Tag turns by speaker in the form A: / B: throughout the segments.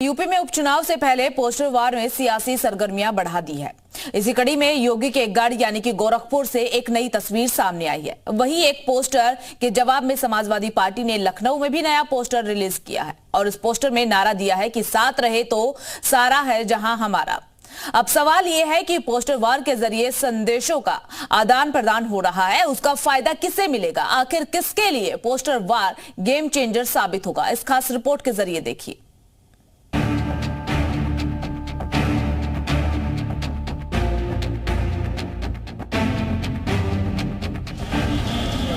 A: UP में उपचुनाव से पहले पोस्टर वार में सियासी सरगर्मियां बढ़ा दी है। इसी कड़ी में योगी के गढ़ यानी कि गोरखपुर से एक नई तस्वीर सामने आई है। वहीं एक पोस्टर के जवाब में समाजवादी पार्टी ने लखनऊ में भी नया पोस्टर रिलीज किया है और इस पोस्टर में नारा दिया है कि साथ रहे तो सारा है जहां हमारा। अब सवाल यह है कि पोस्टर वार के जरिए संदेशों का आदान प्रदान हो रहा है, उसका फायदा किसे मिलेगा, आखिर किसके लिए पोस्टर वार गेम चेंजर साबित होगा, इस खास रिपोर्ट के जरिए देखिए।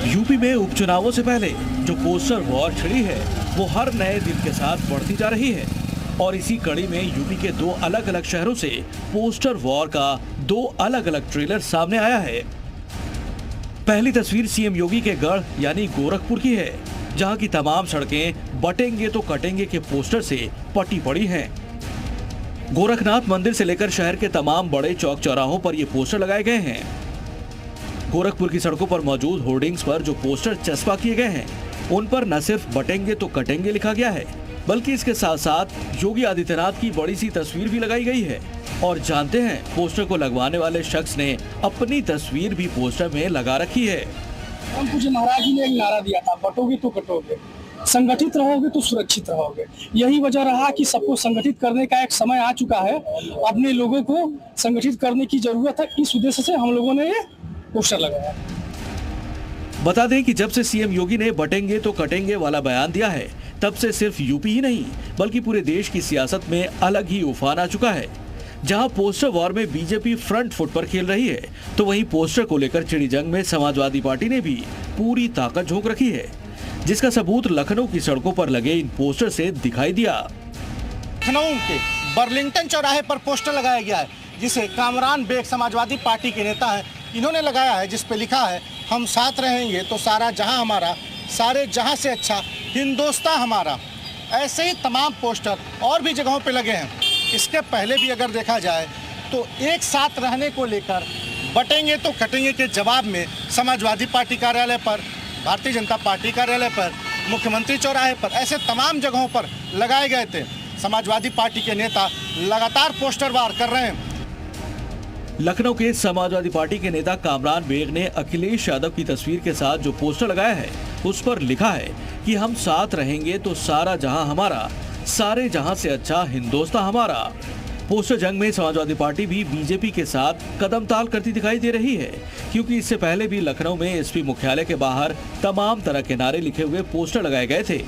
B: यूपी में उपचुनावों से पहले जो पोस्टर वॉर छिड़ी है वो हर नए दिन के साथ बढ़ती जा रही है और इसी कड़ी में यूपी के दो अलग अलग शहरों से पोस्टर वॉर का दो अलग अलग ट्रेलर सामने आया है। पहली तस्वीर सीएम योगी के गढ़ यानी गोरखपुर की है, जहां की तमाम सड़कें बटेंगे तो कटेंगे के पोस्टर से पटी पड़ी हैं। गोरखनाथ मंदिर से लेकर शहर के तमाम बड़े चौक चौराहों पर ये पोस्टर लगाए गए हैं। गोरखपुर की सड़कों पर मौजूद होर्डिंग्स पर जो पोस्टर चस्पा किए गए हैं उन पर न सिर्फ बटेंगे तो कटेंगे लिखा गया है, बल्कि इसके साथ साथ योगी आदित्यनाथ की बड़ी सी तस्वीर भी लगाई गई है। और जानते हैं पोस्टर को लगवाने वाले शख्स ने अपनी तस्वीर भी पोस्टर में लगा रखी है।
C: पूज्य महाराज जी ने एक नारा दिया था, बटोगे तो कटोगे, संगठित रहोगे तो सुरक्षित रहोगे। यही वजह रहा कि सबको संगठित करने का एक समय आ चुका है, अपने लोगों को संगठित करने की जरूरत है। इस उद्देश्य से हम लोगों ने ये पोस्टर लगाया।
B: बता दें कि जब से सीएम योगी ने बटेंगे तो कटेंगे वाला बयान दिया है, तब से सिर्फ यूपी ही नहीं बल्कि पूरे देश की सियासत में अलग ही उफान आ चुका है। जहां पोस्टर वॉर में बीजेपी फ्रंट फुट पर खेल रही है, तो वहीं पोस्टर को लेकर छिड़ी जंग में समाजवादी पार्टी ने भी पूरी ताकत झोंक रखी है, जिसका सबूत लखनऊ की सड़कों पर लगे इन पोस्टर से दिखाई दिया।
D: लखनऊ के बर्लिंगटन चौराहे पर पोस्टर लगाया गया है, जिसे कामरान बेग समाजवादी पार्टी के नेता है, इन्होंने लगाया है, जिस पे लिखा है हम साथ रहेंगे तो सारा जहां हमारा, सारे जहां से अच्छा हिंदुस्तान हमारा। ऐसे ही तमाम पोस्टर और भी जगहों पे लगे हैं। इसके पहले भी अगर देखा जाए तो एक साथ रहने को लेकर बटेंगे तो कटेंगे के जवाब में समाजवादी पार्टी कार्यालय पर, भारतीय जनता पार्टी कार्यालय पर, मुख्यमंत्री चौराहे पर, ऐसे तमाम जगहों पर लगाए गए थे। समाजवादी पार्टी के नेता लगातार पोस्टर वार कर रहे हैं।
B: लखनऊ के समाजवादी पार्टी के नेता कामरान बेग ने अखिलेश यादव की तस्वीर के साथ जो पोस्टर लगाया है उस पर लिखा है कि हम साथ रहेंगे तो सारा जहां हमारा, सारे जहां से अच्छा हिंदुस्तान हमारा। पोस्टर जंग में समाजवादी पार्टी भी बीजेपी के साथ कदम ताल करती दिखाई दे रही है, क्योंकि इससे पहले भी लखनऊ में एसपी मुख्यालय के बाहर तमाम तरह के नारे लिखे हुए पोस्टर लगाए गए थे,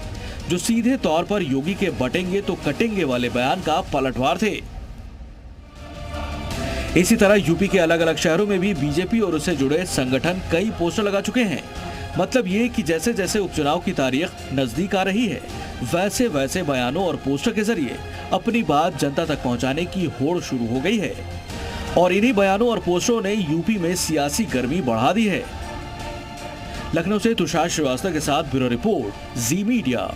B: जो सीधे तौर पर योगी के बटेंगे तो कटेंगे वाले बयान का पलटवार थे। इसी तरह यूपी के अलग अलग शहरों में भी बीजेपी और उससे जुड़े संगठन कई पोस्टर लगा चुके हैं। मतलब ये कि जैसे जैसे उपचुनाव की तारीख नजदीक आ रही है, वैसे वैसे बयानों और पोस्टर के जरिए अपनी बात जनता तक पहुंचाने की होड़ शुरू हो गई है और इन्हीं बयानों और पोस्टरों ने यूपी में सियासी गर्मी बढ़ा दी है। लखनऊ से तुषार श्रीवास्तव के साथ ब्यूरो रिपोर्ट, जी मीडिया।